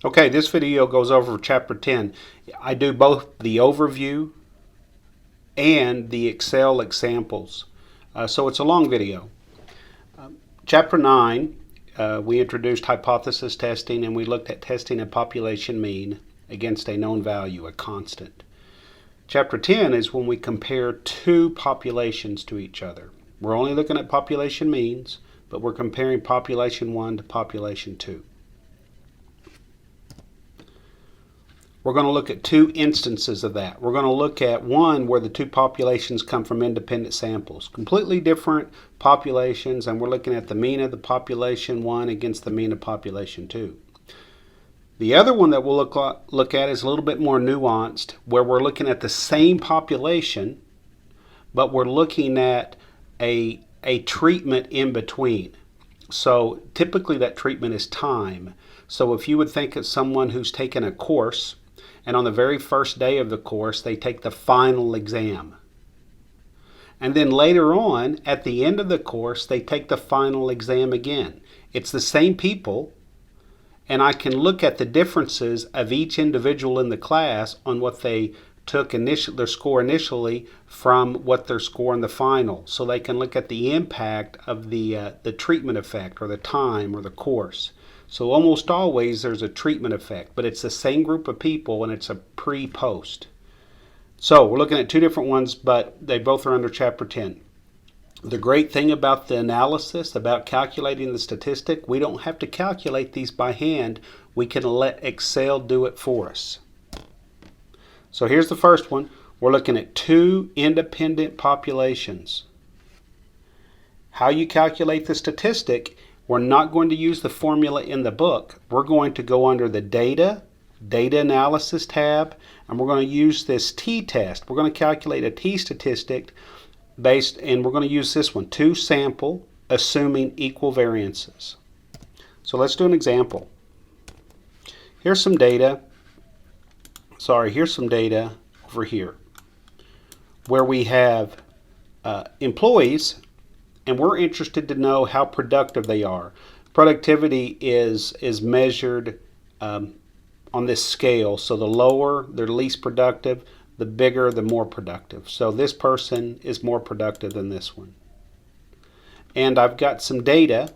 Okay, this video goes over Chapter 10. I do both the overview and the Excel examples. So it's a long video. Chapter 9, we introduced hypothesis testing and we looked at testing a population mean against a known value, a constant. Chapter 10 is when we compare two populations to each other. We're only looking at population means, but we're comparing population 1 to population 2. We're going to look at two instances of that. We're going to look at one where the two populations come from independent samples, completely different populations, and we're looking at the mean of the population 1 against the mean of population 2. The other one that we'll look at is a little bit more nuanced, where we're looking at the same population, but we're looking at a treatment in between. So typically that treatment is time. So if you would think of someone who's taken a course, and on the very first day of the course, they take the final exam. And then later on, at the end of the course, they take the final exam again. It's the same people, and I can look at the differences of each individual in the class on what they took their score initially from what their score in the final. So they can look at the impact of the treatment effect or the time or the course. So almost always there's a treatment effect, but it's the same group of people and it's a pre-post. So we're looking at two different ones, but they both are under Chapter 10. The great thing about the analysis, about calculating the statistic, we don't have to calculate these by hand. We can let Excel do it for us. So here's the first one. We're looking at two independent populations. How you calculate the statistic, we're not going to use the formula in the book. We're going to go under the Data Analysis tab, and we're going to use this t-test. We're going to calculate a t-statistic and we're going to use this one, 2 sample, assuming equal variances. So let's do an example. Here's some data over here where we have employees, and we're interested to know how productive they are. Productivity is measured on this scale. So the lower, they're least productive, the bigger, the more productive. So this person is more productive than this one. And I've got some data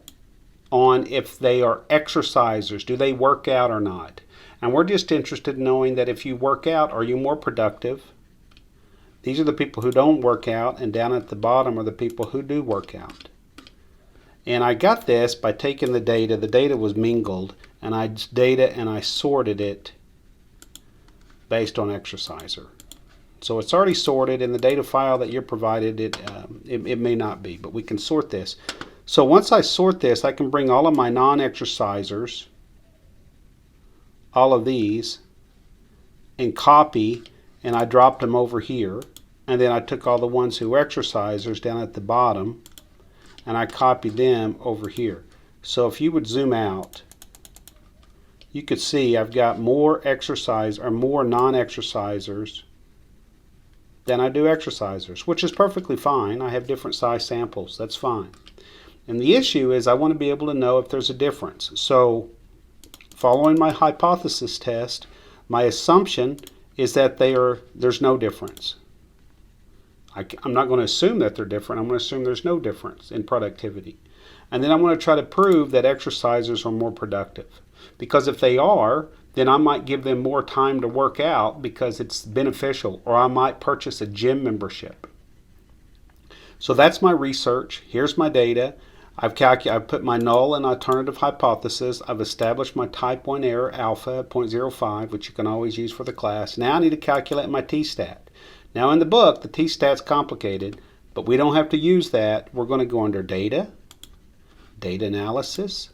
on if they are exercisers. Do they work out or not? And we're just interested in knowing that if you work out, are you more productive? These are the people who don't work out, and down at the bottom are the people who do work out. And I got this by taking the data. The data was mingled, and I sorted it based on exerciser. So it's already sorted in the data file that you're provided. It may not be, but we can sort this. So once I sort this, I can bring all of my non-exercisers, all of these, and copy, and I dropped them over here. And then I took all the ones who were exercisers down at the bottom, and I copied them over here. So if you would zoom out, you could see I've got more non-exercisers than I do exercisers, which is perfectly fine. I have different size samples. That's fine. And the issue is I want to be able to know if there's a difference. So following my hypothesis test, my assumption is that there's no difference. I'm not going to assume that they're different. I'm going to assume there's no difference in productivity. And then I'm going to try to prove that exercisers are more productive. Because if they are, then I might give them more time to work out because it's beneficial, or I might purchase a gym membership. So that's my research. Here's my data. I've put my null and alternative hypothesis. I've established my type 1 error alpha at 0.05, which you can always use for the class. Now I need to calculate my t-stat. Now in the book, the t-stat's complicated, but we don't have to use that. We're going to go under Data Analysis,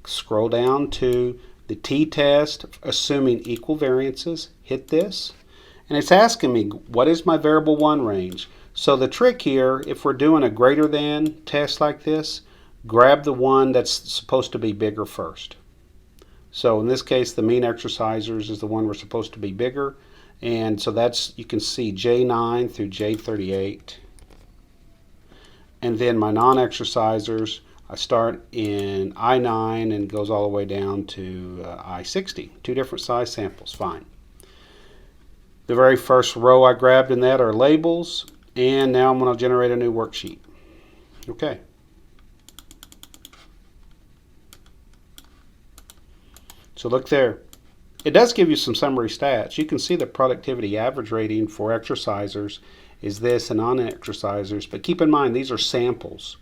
scroll down to the t-test, assuming equal variances, hit this, and it's asking me, what is my variable 1 range? So the trick here, if we're doing a greater than test like this, grab the one that's supposed to be bigger first. So in this case, the mean exercisers is the one we're supposed to be bigger. And so that's, you can see J9 through J38. And then my non-exercisers, I start in I9 and goes all the way down to I60. Two different size samples, fine. The very first row I grabbed in that are labels, and now I'm going to generate a new worksheet. Okay. So look there. It does give you some summary stats. You can see the productivity average rating for exercisers is this and non-exercisers, but keep in mind these are samples.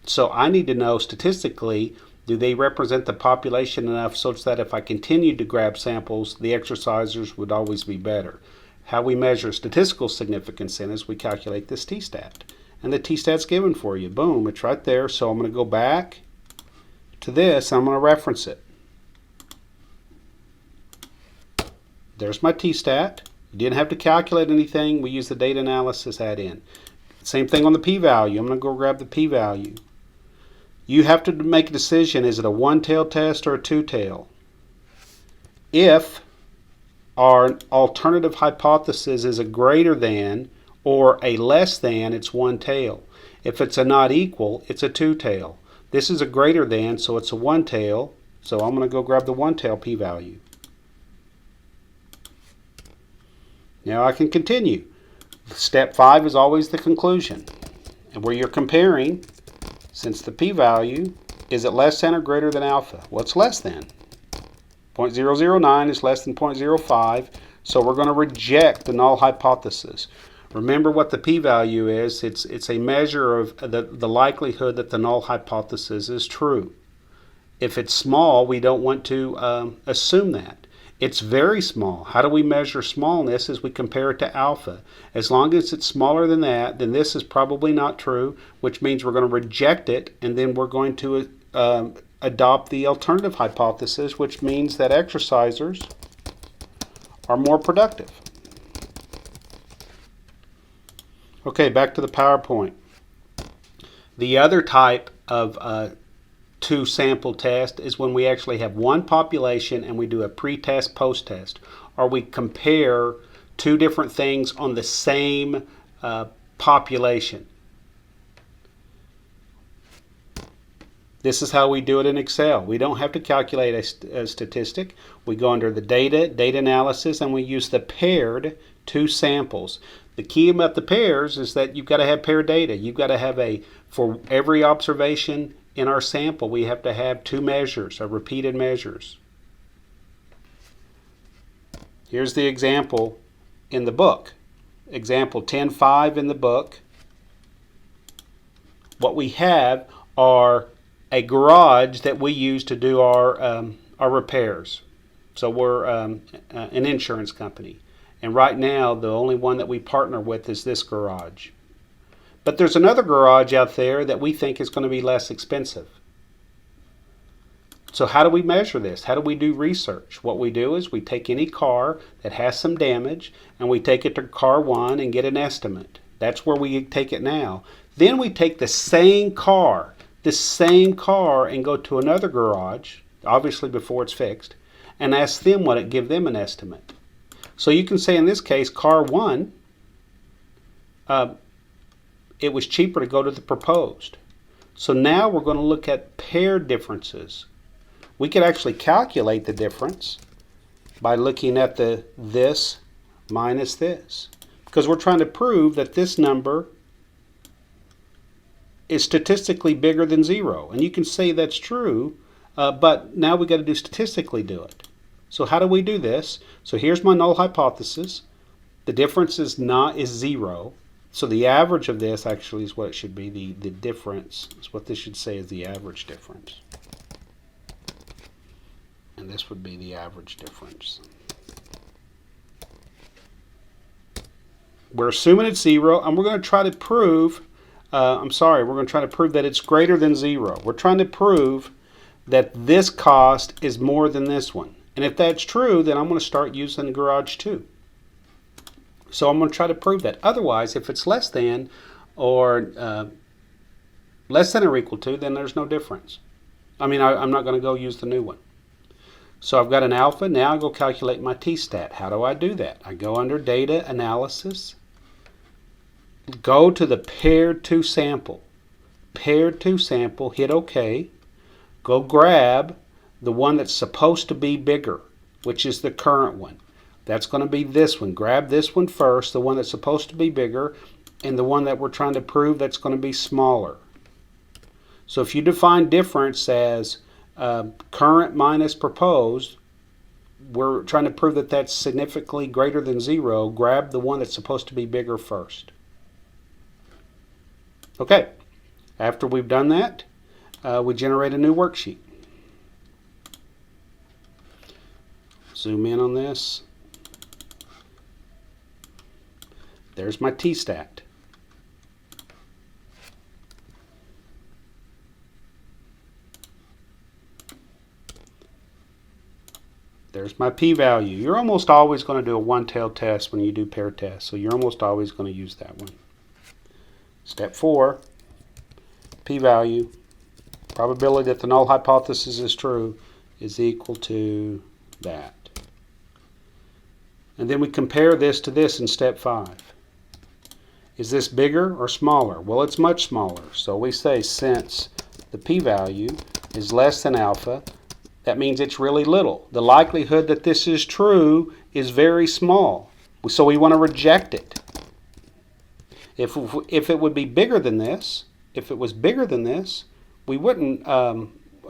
So I need to know statistically, do they represent the population enough such that if I continued to grab samples, the exercisers would always be better. How we measure statistical significance in is we calculate this t-stat. And the t-stat's given for you. Boom, it's right there. So I'm going to go back to this and I'm going to reference it. There's my t-stat. You didn't have to calculate anything. We use the data analysis add-in. Same thing on the p-value. I'm going to go grab the p-value. You have to make a decision, is it a one-tail test or a two-tail? If our alternative hypothesis is a greater than or a less than, it's one tail. If it's a not equal, it's a two-tail. This is a greater than, so it's a one-tail. So I'm going to go grab the one-tail p-value. Now I can continue. Step 5 is always the conclusion. And where you're comparing, since the p-value, is it less than or greater than alpha? What's less than? 0.009 is less than 0.05, so we're going to reject the null hypothesis. Remember what the p-value is. It's a measure of the likelihood that the null hypothesis is true. If it's small, we don't want to assume that. It's very small. How do we measure smallness? Is we compare it to alpha. As long as it's smaller than that, then this is probably not true, which means we're going to reject it, and then we're going to adopt the alternative hypothesis, which means that exercisers are more productive. Okay, back to the PowerPoint. The other type of two sample test is when we actually have one population and we do a pre-test, post-test, or we compare two different things on the same population. This is how we do it in Excel. We don't have to calculate a statistic. We go under the data analysis, and we use the paired two samples. The key about the pairs is that you've got to have paired data. You've got to have for every observation in our sample, we have to have two measures, or repeated measures. Here's the example in the book. Example 10.5 in the book. What we have are a garage that we use to do our repairs. So we're an insurance company. And right now, the only one that we partner with is this garage. But there's another garage out there that we think is going to be less expensive. So how do we measure this? How do we do research? What we do is we take any car that has some damage and we take it to car 1 and get an estimate. That's where we take it now. Then we take the same car and go to another garage, obviously before it's fixed, and ask them give them an estimate. So you can say in this case, car 1, it was cheaper to go to the proposed. So now we're going to look at paired differences. We could actually calculate the difference by looking at this minus this, because we're trying to prove that this number is statistically bigger than 0. And you can say that's true, but now we got to statistically do it. So how do we do this? So here's my null hypothesis. The difference is 0. So the average of this actually is what it should be. The difference is what this should say is the average difference. And this would be the average difference. We're assuming it's 0, and we're going to try to prove, we're going to try to prove that it's greater than 0. We're trying to prove that this cost is more than this one. And if that's true, then I'm going to start using garage 2. So I'm going to try to prove that. Otherwise, if it's less than or equal to, then there's no difference. I'm not going to go use the new one. So I've got an alpha. Now I go calculate my t-stat. How do I do that? I go under data analysis, go to the paired two sample. paired to sample, hit OK, go grab the one that's supposed to be bigger, which is the current one. That's going to be this one. Grab this one first, the one that's supposed to be bigger, and the one that we're trying to prove that's going to be smaller. So if you define difference as current minus proposed, we're trying to prove that that's significantly greater than 0. Grab the one that's supposed to be bigger first. Okay, after we've done that, we generate a new worksheet. Zoom in on this. There's my t-stat. There's my p-value. You're almost always going to do a one-tailed test when you do pair tests, so you're almost always going to use that one. Step 4, p-value, probability that the null hypothesis is true, is equal to that. And then we compare this to this in step 5. Is this bigger or smaller? Well, it's much smaller. So we say since the p-value is less than alpha, that means it's really little. The likelihood that this is true is very small. So we want to reject it. If it would be bigger than this, if it was bigger than this, we wouldn't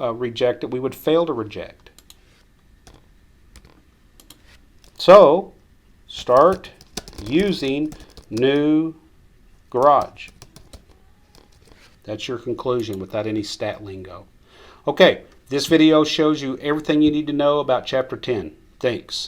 reject it. We would fail to reject. So start using new garage. That's your conclusion without any stat lingo. Okay, this video shows you everything you need to know about Chapter 10. Thanks.